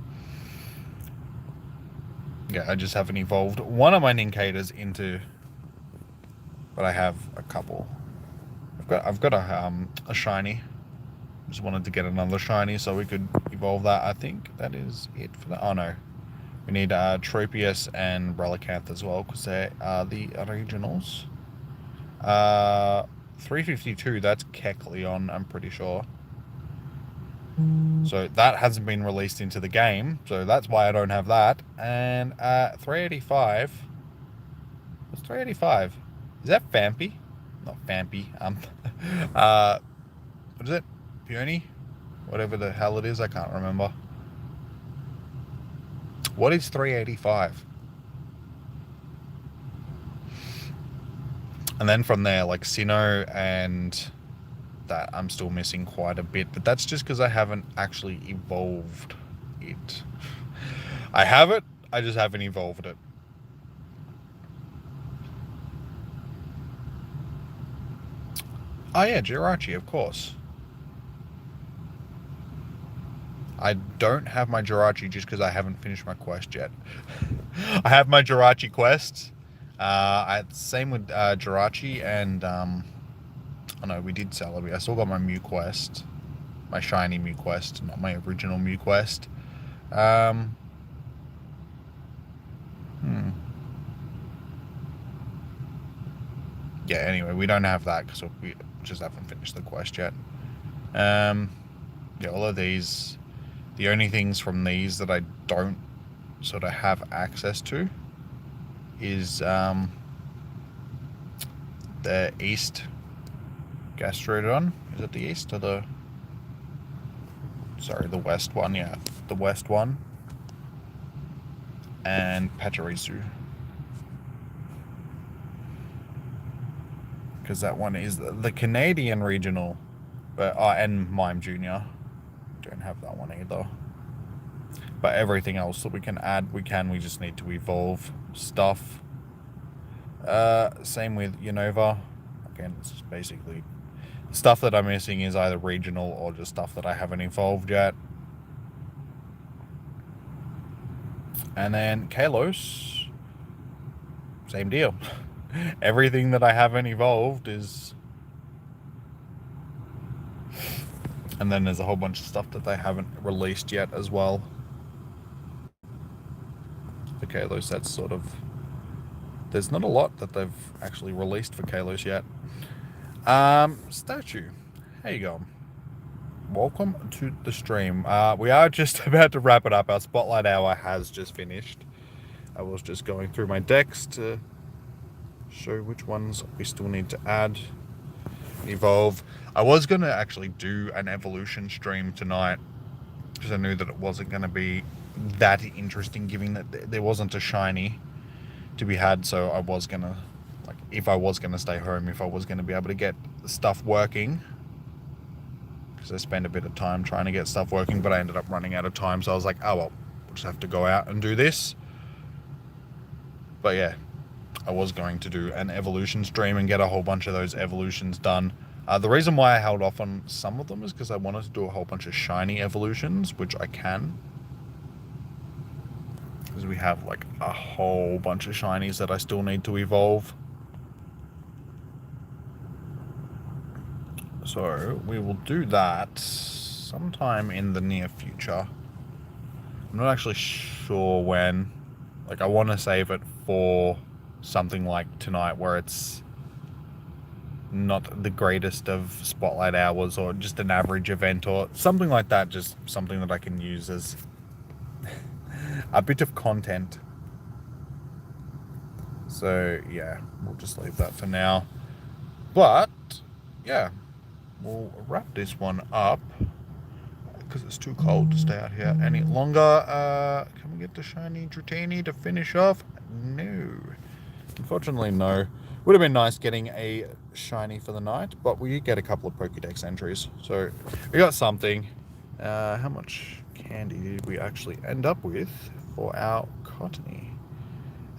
Yeah, I just haven't evolved one of my Nincadas into, but I have a couple. I've got a shiny. Just wanted to get another shiny so we could evolve that. I think that is it for that. Oh no, we need Tropius and Relicanth as well, because they are the originals. 352, that's Kecleon, I'm pretty sure. So that hasn't been released into the game, so that's why I don't have that. And 385. What's 385? Is that Fampy? Not Fampy. What is it? Peony? Whatever the hell it is, I can't remember. What is 385? And then from there, like Sinnoh and that, I'm still missing quite a bit, but that's just because I haven't actually evolved it. I have it, I just haven't evolved it. Oh yeah, Jirachi, of course. I don't have my Jirachi just because I haven't finished my quest yet. I have my Jirachi quests. Same with Jirachi and oh no, we did Celebi. I still got my Mew quest, my shiny Mew quest, not my original Mew quest. Yeah, anyway, we don't have that because we just haven't finished the quest yet. Yeah, all of these, the only things from these that I don't sort of have access to is the East Gastrodon. Is it the East or the... Sorry, the West one, yeah. The West one. And Pachirisu. Because that one is the Canadian regional. But and Mime Jr. Don't have that one either. But everything else that we can add, we can. We just need to evolve stuff. Same with Unova. Again, it's just basically stuff that I'm missing is either regional or just stuff that I haven't evolved yet. And then Kalos, same deal. Everything that I haven't evolved is... And then there's a whole bunch of stuff that they haven't released yet as well. The Kalos, that's sort of there's not a lot that they've actually released for Kalos yet. Statue, how you going? Welcome to the stream. We are just about to wrap it up. Our Spotlight Hour has just finished. I was just going through my decks to show which ones we still need to add, evolve. I was going to actually do an evolution stream tonight because I knew that it wasn't going to be that interesting, given that there wasn't a shiny to be had. So I was going to, like, if I was going to stay home, if I was going to be able to get stuff working, because I spent a bit of time trying to get stuff working, but I ended up running out of time. So I was like, oh well, we'll just have to go out and do this. But yeah, I was going to do an evolution stream and get a whole bunch of those evolutions done. The reason why I held off on some of them is because I wanted to do a whole bunch of shiny evolutions, which I can. Because we have like a whole bunch of shinies that I still need to evolve. So we will do that sometime in the near future. I'm not actually sure when. Like, I want to save it for something like tonight where it's not the greatest of Spotlight Hours, or just an average event or something like that. Just something that I can use as a bit of content. So yeah, we'll just leave that for now. But yeah, we'll wrap this one up because it's too cold to stay out here any longer. Can we get the shiny Dratini to finish off? No. Unfortunately, no. Would have been nice getting a shiny for the night, but we get a couple of Pokédex entries. So we got something. How much candy did we actually end up with for our Cottonee?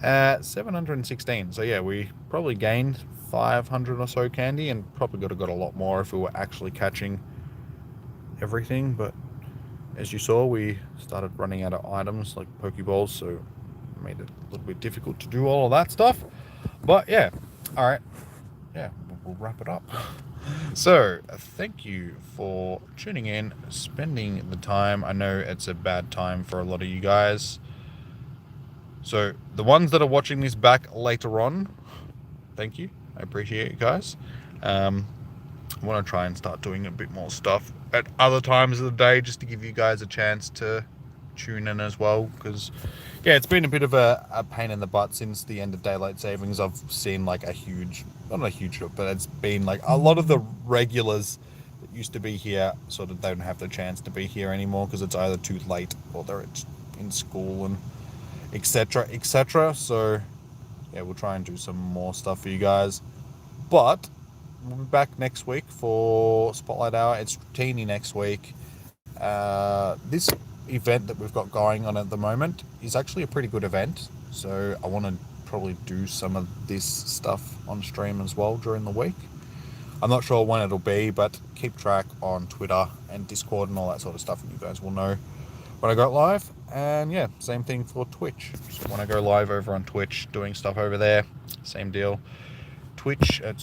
716. So yeah, we probably gained 500 or so candy, and probably could have got a lot more if we were actually catching everything. But as you saw, we started running out of items like Pokeballs, so it made it a little bit difficult to do all of that stuff. But yeah, all right, yeah, we'll wrap it up. So thank you for tuning in, spending the time. I know it's a bad time for a lot of you guys, so the ones that are watching this back later on, thank you. I appreciate you guys. I want to try and start doing a bit more stuff at other times of the day, just to give you guys a chance to tune in as well, because yeah, it's been a bit of a pain in the butt since the end of daylight savings. I've seen like a huge, not a huge drop, but it's been like a lot of the regulars that used to be here sort of don't have the chance to be here anymore because it's either too late or they're in school and etc, etc. So yeah, we'll try and do some more stuff for you guys, but we'll be back next week for Spotlight Hour. It's Dratini next week. This event that we've got going on at the moment is actually a pretty good event, so I want to probably do some of this stuff on stream as well during the week. I'm not sure when it'll be, but keep track on Twitter and Discord and all that sort of stuff, and you guys will know when I go live. And yeah, same thing for Twitch. So when I go live over on Twitch, doing stuff over there, same deal. Twitter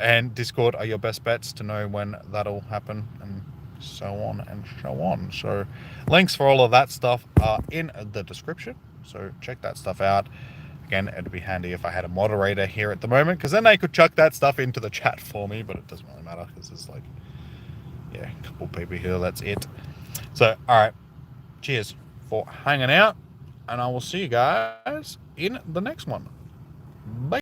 and Discord are your best bets to know when that'll happen, and so on and so on. So links for all of that stuff are in the description, so check that stuff out. Again, it'd be handy if I had a moderator here at the moment, because then they could chuck that stuff into the chat for me, but it doesn't really matter because there's like, yeah, a couple people here, that's it. So alright, cheers for hanging out, and I will see you guys in the next one. Bye.